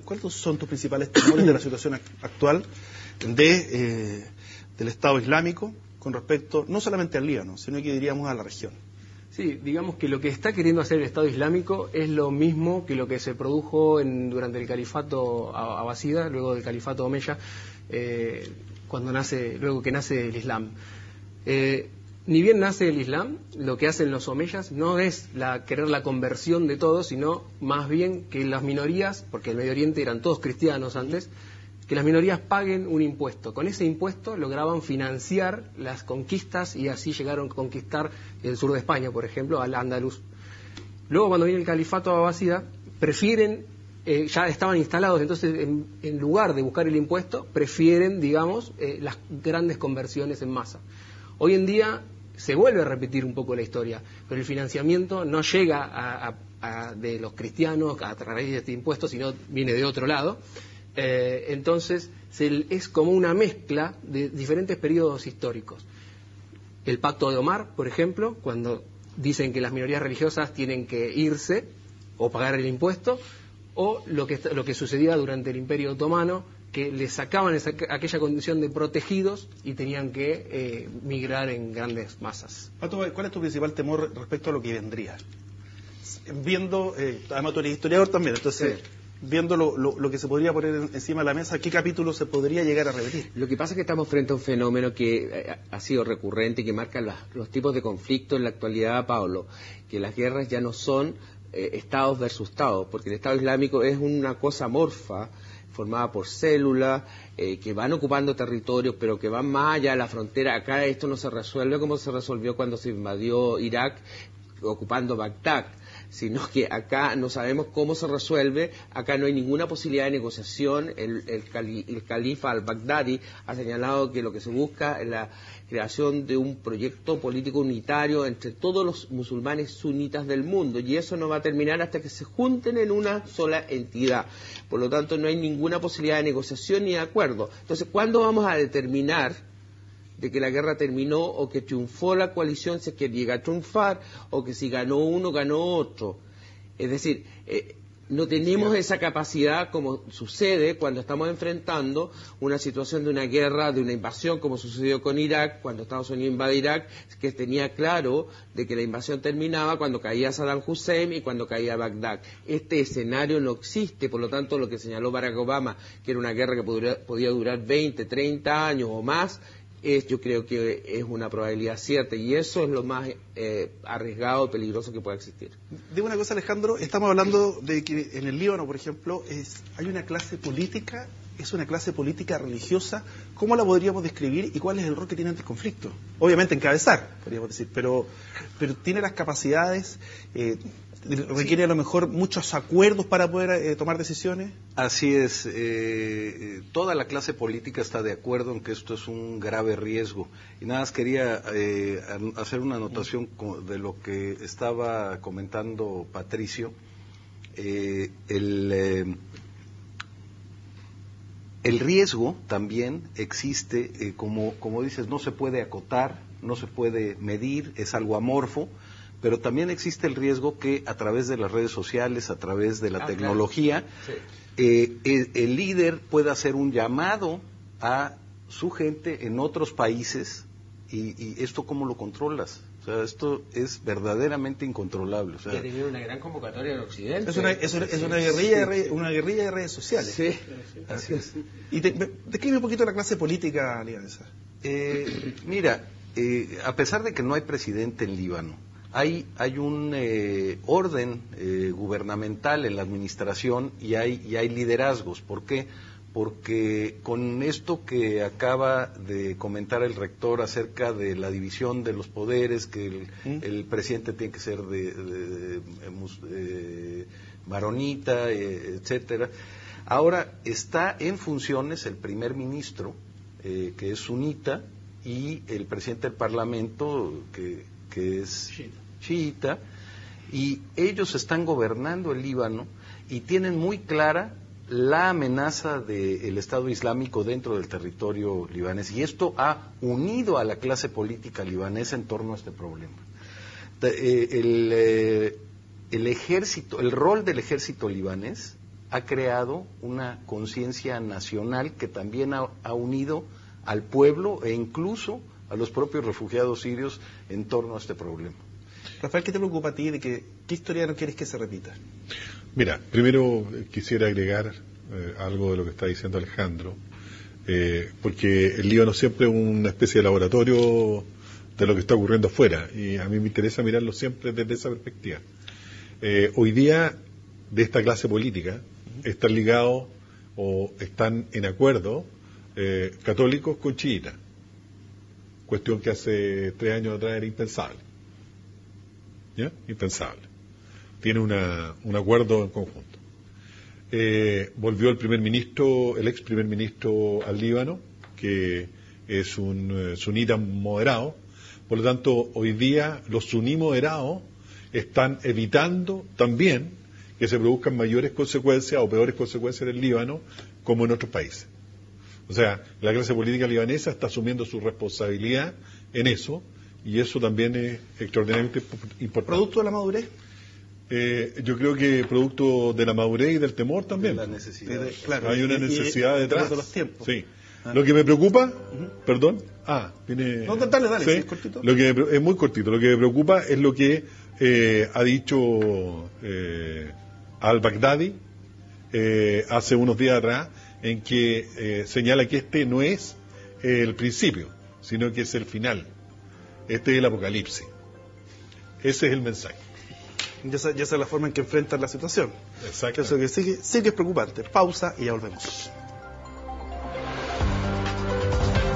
¿Cuáles son tus principales temores de la situación actual del Estado Islámico con respecto no solamente al Líbano, sino que diríamos a la región? Sí, digamos que lo que está queriendo hacer el Estado Islámico es lo mismo que lo que se produjo durante el califato abasida, luego del califato omeya, luego que nace el Islam. Ni bien nace el Islam, lo que hacen los omeyas no es querer la conversión de todos, sino más bien que las minorías, porque el Medio Oriente eran todos cristianos antes, que las minorías paguen un impuesto. Con ese impuesto lograban financiar las conquistas y así llegaron a conquistar el sur de España, por ejemplo, al Andaluz. Luego, cuando viene el califato abasida, prefieren, ya estaban instalados, entonces en lugar de buscar el impuesto, prefieren, digamos, las grandes conversiones en masa. Hoy en día se vuelve a repetir un poco la historia, pero el financiamiento no llega de los cristianos a través de este impuesto, sino viene de otro lado. Entonces es como una mezcla de diferentes periodos históricos. El Pacto de Omar, por ejemplo, cuando dicen que las minorías religiosas tienen que irse o pagar el impuesto, o lo que sucedía durante el Imperio Otomano, que les sacaban aquella condición de protegidos y tenían que migrar en grandes masas. Pato, ¿cuál es tu principal temor respecto a lo que vendría? Viendo, además tú eres historiador también, entonces... Sí. Viendo lo que se podría poner encima de la mesa, ¿qué capítulo se podría llegar a repetir? Lo que pasa es que estamos frente a un fenómeno que ha sido recurrente y que marca los tipos de conflicto en la actualidad, Pablo, que las guerras ya no son estados versus estados, porque el Estado Islámico es una cosa amorfa, formada por células que van ocupando territorios, pero que van más allá de la frontera. Acá esto no se resuelve como se resolvió cuando se invadió Irak, ocupando Bagdad, sino que acá no sabemos cómo se resuelve, acá no hay ninguna posibilidad de negociación. El califa al-Baghdadi ha señalado que lo que se busca es la creación de un proyecto político unitario entre todos los musulmanes sunitas del mundo, y eso no va a terminar hasta que se junten en una sola entidad. Por lo tanto, no hay ninguna posibilidad de negociación ni de acuerdo. Entonces, ¿cuándo vamos a determinar de que la guerra terminó o que triunfó la coalición, si es que llega a triunfar, o que si ganó uno, ganó otro? Es decir, no tenemos esa capacidad como sucede cuando estamos enfrentando una situación de una guerra, de una invasión, como sucedió con Irak, cuando Estados Unidos invade Irak, que tenía claro de que la invasión terminaba cuando caía Saddam Hussein y cuando caía Bagdad. Este escenario no existe, por lo tanto, lo que señaló Barack Obama, que era una guerra que podía durar 20, 30 años o más, yo creo que es una probabilidad cierta, y eso es lo más arriesgado y peligroso que pueda existir. Digo una cosa, Alejandro, estamos hablando de que en el Líbano, por ejemplo, hay una clase política, es una clase política religiosa. ¿Cómo la podríamos describir y cuál es el rol que tiene ante el conflicto? Obviamente encabezar, podríamos decir, pero tiene las capacidades, requiere a lo mejor muchos acuerdos para poder tomar decisiones. Así es, toda la clase política está de acuerdo en que esto es un grave riesgo. Y nada más quería hacer una anotación de lo que estaba comentando Patricio. El riesgo también existe, como dices, no se puede acotar, no se puede medir, es algo amorfo. Pero también existe el riesgo que a través de las redes sociales, a través de la tecnología, claro. Sí. El líder pueda hacer un llamado a su gente en otros países, y esto ¿cómo lo controlas? O sea, esto es verdaderamente incontrolable. O sea, y ha tenido una gran convocatoria en Occidente. Es una guerrilla de redes sociales. Sí. Así es. Y describe un poquito la clase política libanesa. Mira, a pesar de que no hay presidente en Líbano, hay un orden gubernamental en la administración y hay liderazgos. ¿Por qué? Porque con esto que acaba de comentar el rector acerca de la división de los poderes, que el presidente tiene que ser maronita, etcétera. Ahora está en funciones el primer ministro, que es sunita, y el presidente del parlamento, que es chiita, y ellos están gobernando el Líbano, y tienen muy clara la amenaza del Estado Islámico dentro del territorio libanés, y esto ha unido a la clase política libanesa en torno a este problema. El ejército, el rol del ejército libanés ha creado una conciencia nacional que también ha unido al pueblo e incluso a los propios refugiados sirios en torno a este problema. Rafael, ¿qué te preocupa a ti de qué historia no quieres que se repita? Mira, primero quisiera agregar algo de lo que está diciendo Alejandro, porque el Líbano siempre es una especie de laboratorio de lo que está ocurriendo afuera, y a mí me interesa mirarlo siempre desde esa perspectiva. Hoy día, de esta clase política, están ligados o están en acuerdo católicos con chiitas, cuestión que hace 3 años atrás era impensable. ¿Ya? Impensable. Tiene un acuerdo en conjunto. Volvió el ex primer ministro al Líbano, que es un sunita moderado. Por lo tanto, hoy día los suní moderados están evitando también que se produzcan mayores consecuencias o peores consecuencias en el Líbano como en otros países. O sea, la clase política libanesa está asumiendo su responsabilidad en eso, y eso también es extraordinariamente importante. ¿Producto de la madurez? Yo creo que producto de la madurez y del temor también. De la necesidad. Claro, hay una necesidad detrás. De los tiempos. Sí. Lo que me preocupa, perdón, viene... No, dale, ¿sí? ¿sí? Es cortito. Es muy cortito. Lo que me preocupa es lo que ha dicho al-Baghdadi hace unos días atrás, en que señala que este no es el principio, sino que es el final. Este es el apocalipsis. Ese es el mensaje. Y esa es la forma en que enfrentan la situación. Exacto. Eso que sí que es preocupante. Pausa y ya volvemos.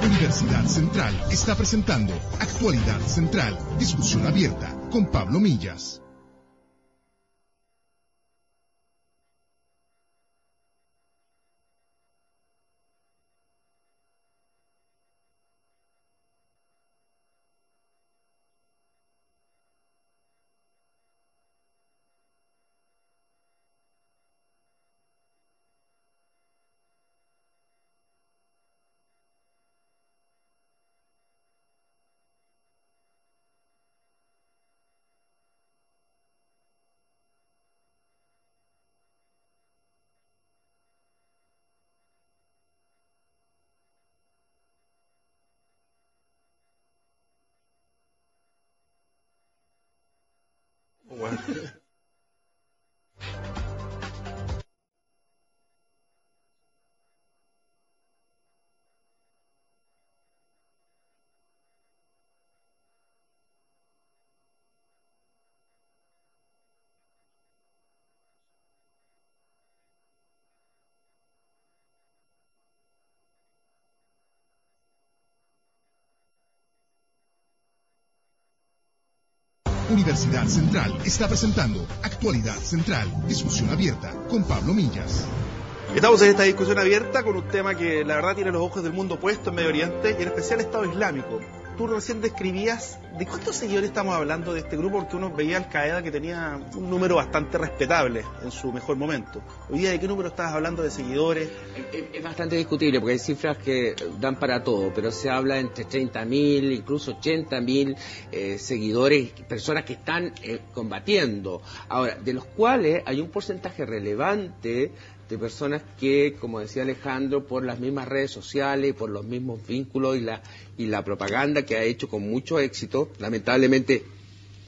Universidad Central está presentando Actualidad Central, discusión abierta con Pablo Millas. Bueno. Universidad Central está presentando Actualidad Central, discusión abierta con Pablo Millas. Estamos en esta discusión abierta con un tema que la verdad tiene los ojos del mundo puestos en Medio Oriente y en especial Estado Islámico. Tú recién describías de cuántos seguidores estamos hablando de este grupo, porque uno veía Al Qaeda que tenía un número bastante respetable en su mejor momento. Hoy día, ¿de qué número estás hablando de seguidores? Es bastante discutible porque hay cifras que dan para todo, pero se habla entre 30.000, incluso 80.000 seguidores, personas que están combatiendo. Ahora, de los cuales hay un porcentaje relevante de personas que, como decía Alejandro, por las mismas redes sociales, por los mismos vínculos y la propaganda que ha hecho con mucho éxito, lamentablemente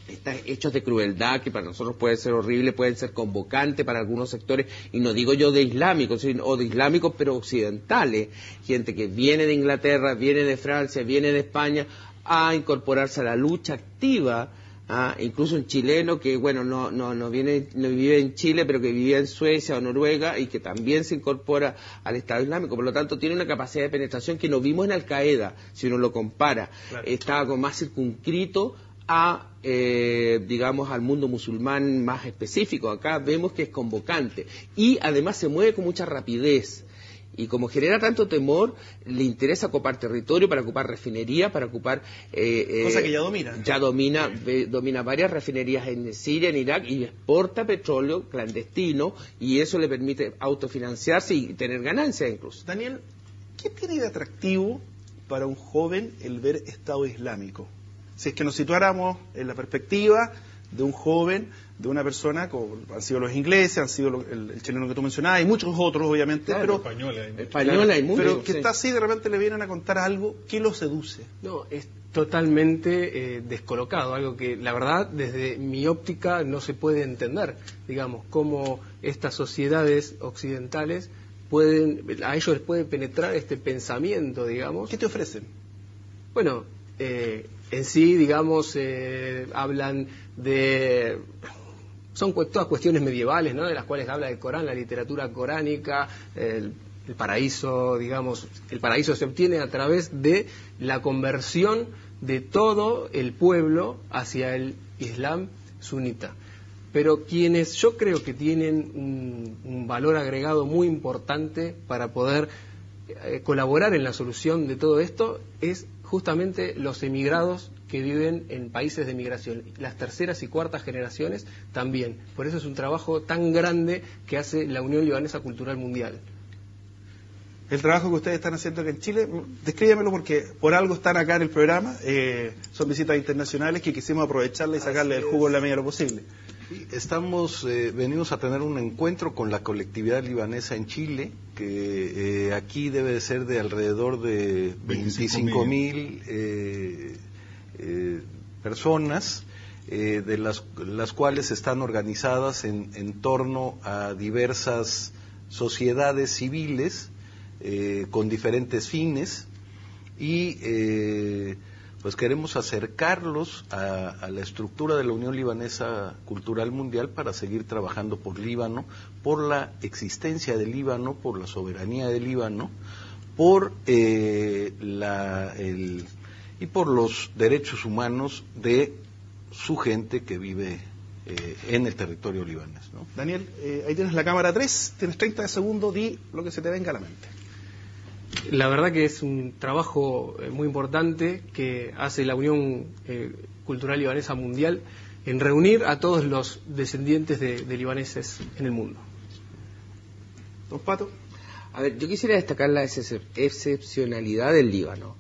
estos hechos de crueldad que para nosotros pueden ser horribles, pueden ser convocantes para algunos sectores, y no digo yo de islámicos, o de islámicos pero occidentales, gente que viene de Inglaterra, viene de Francia, viene de España, a incorporarse a la lucha activa. Incluso un chileno que, bueno, no vive en Chile, pero que vivía en Suecia o Noruega y que también se incorpora al Estado Islámico. Por lo tanto, tiene una capacidad de penetración que no vimos en Al Qaeda, si uno lo compara. Claro. Está como más circunscrito a, digamos, al mundo musulmán más específico. Acá vemos que es convocante y además se mueve con mucha rapidez. Y como genera tanto temor, le interesa ocupar territorio para ocupar refinería, para ocupar... cosa que ya domina. Ya domina varias refinerías en Siria, en Irak, y exporta petróleo clandestino, y eso le permite autofinanciarse y tener ganancias incluso. Daniel, ¿qué tiene de atractivo para un joven el ver Estado Islámico? Si es que nos situáramos en la perspectiva de un joven, de una persona, como han sido los ingleses, han sido el chileno que tú mencionabas, y muchos otros, obviamente, claro, pero española hay muchos, pero que está así, de repente le vienen a contar algo que lo seduce. No, es totalmente descolocado, algo que la verdad desde mi óptica no se puede entender, digamos, cómo estas sociedades occidentales a ellos les puede penetrar este pensamiento, digamos. ¿Qué te ofrecen? Bueno, en sí, digamos, hablan de... Son todas cuestiones medievales, ¿no?, de las cuales habla el Corán, la literatura coránica, el paraíso, digamos, el paraíso se obtiene a través de la conversión de todo el pueblo hacia el Islam sunita. Pero quienes yo creo que tienen un valor agregado muy importante para poder colaborar en la solución de todo esto es justamente los emigrados que viven en países de migración, las terceras y cuartas generaciones también. Por eso es un trabajo tan grande que hace la Unión Libanesa Cultural Mundial. El trabajo que ustedes están haciendo acá en Chile, descríbamelo porque por algo están acá en el programa, son visitas internacionales que quisimos aprovecharla y sacarle el jugo en la medida de lo posible. Venimos a tener un encuentro con la colectividad libanesa en Chile, que aquí debe de ser de alrededor de 25.000 personas, de las cuales están organizadas en torno a diversas sociedades civiles con diferentes fines, y pues queremos acercarlos a la estructura de la Unión Libanesa Cultural Mundial para seguir trabajando por Líbano, por la existencia del Líbano, por la soberanía del Líbano, y por los derechos humanos de su gente que vive en el territorio libanés, ¿no? Daniel, ahí tienes la cámara 3, tienes 30 segundos, di lo que se te venga a la mente. La verdad que es un trabajo muy importante que hace la Unión Cultural Libanesa Mundial en reunir a todos los descendientes de libaneses en el mundo. Don Pato. A ver, yo quisiera destacar la excepcionalidad del Líbano.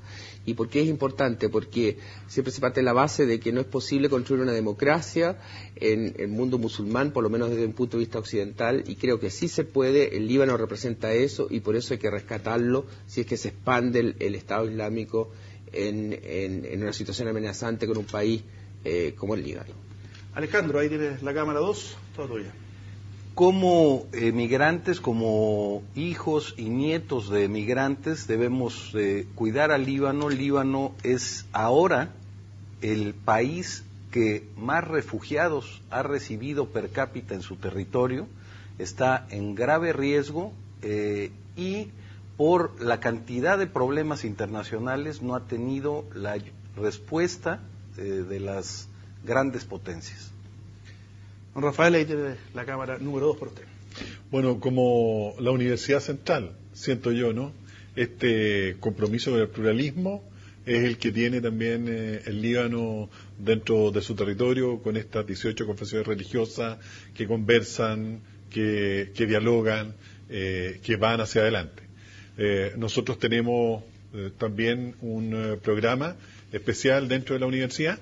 ¿Y por qué es importante? Porque siempre se parte de la base de que no es posible construir una democracia en el mundo musulmán, por lo menos desde un punto de vista occidental, y creo que sí se puede. El Líbano representa eso y por eso hay que rescatarlo si es que se expande el Estado Islámico en una situación amenazante con un país como el Líbano. Alejandro, ahí tienes la cámara 2, toda tuya. Como migrantes, como hijos y nietos de migrantes, debemos cuidar al Líbano. Líbano es ahora el país que más refugiados ha recibido per cápita en su territorio. Está en grave riesgo y por la cantidad de problemas internacionales no ha tenido la respuesta de las grandes potencias. Don Rafael, ahí tiene la cámara número 2 por usted. Bueno, como la Universidad Central, siento yo, ¿no? Este compromiso con el pluralismo es el que tiene también el Líbano dentro de su territorio, con estas 18 confesiones religiosas que conversan, que dialogan, que van hacia adelante. Nosotros tenemos también un programa especial dentro de la universidad,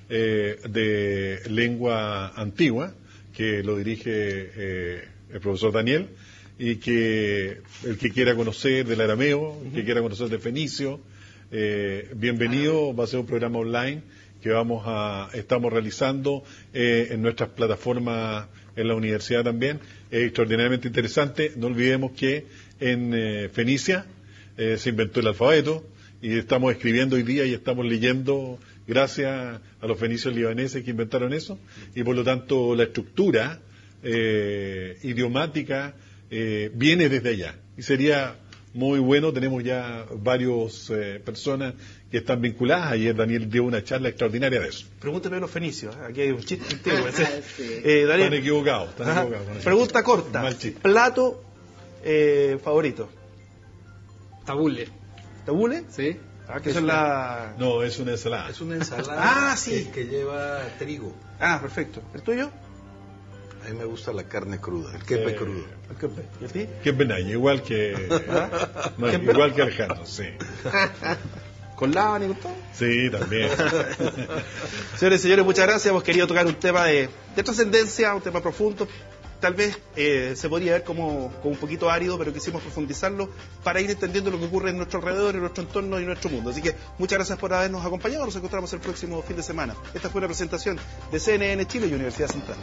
de lengua antigua, que lo dirige el profesor Daniel, y que el que quiera conocer del arameo, el que quiera conocer del fenicio, bienvenido. Va a ser un programa online que estamos realizando en nuestras plataformas en la universidad también. Es extraordinariamente interesante. No olvidemos que en Fenicia se inventó el alfabeto, y estamos escribiendo hoy día y estamos leyendo gracias a los fenicios libaneses que inventaron eso, y por lo tanto la estructura idiomática viene desde allá, y sería muy bueno. Tenemos ya varias personas que están vinculadas. Ayer Daniel dio una charla extraordinaria de eso. Pregúnteme a los fenicios, aquí hay un chiste antiguo. Sí. Daniel, Están equivocados. pregunta corta, plato favorito. Tabule. ¿Tabule? ¿Sí? Que eso es la... No, es una ensalada. Es una ensalada sí. que lleva trigo. Perfecto. ¿El tuyo? A mí me gusta la carne cruda, el quepe crudo. El quepe. ¿Y a ti? Que Benaya, igual que igual que Alejandro, sí. ¿Con lábana y con todo? Sí, también. Señores y señores, muchas gracias. Hemos querido tocar un tema de trascendencia, un tema profundo. Tal vez se podría ver como un poquito árido, pero quisimos profundizarlo para ir entendiendo lo que ocurre en nuestro alrededor, en nuestro entorno y en nuestro mundo. Así que muchas gracias por habernos acompañado. Nos encontramos el próximo fin de semana. Esta fue una presentación de CNN Chile y Universidad Central.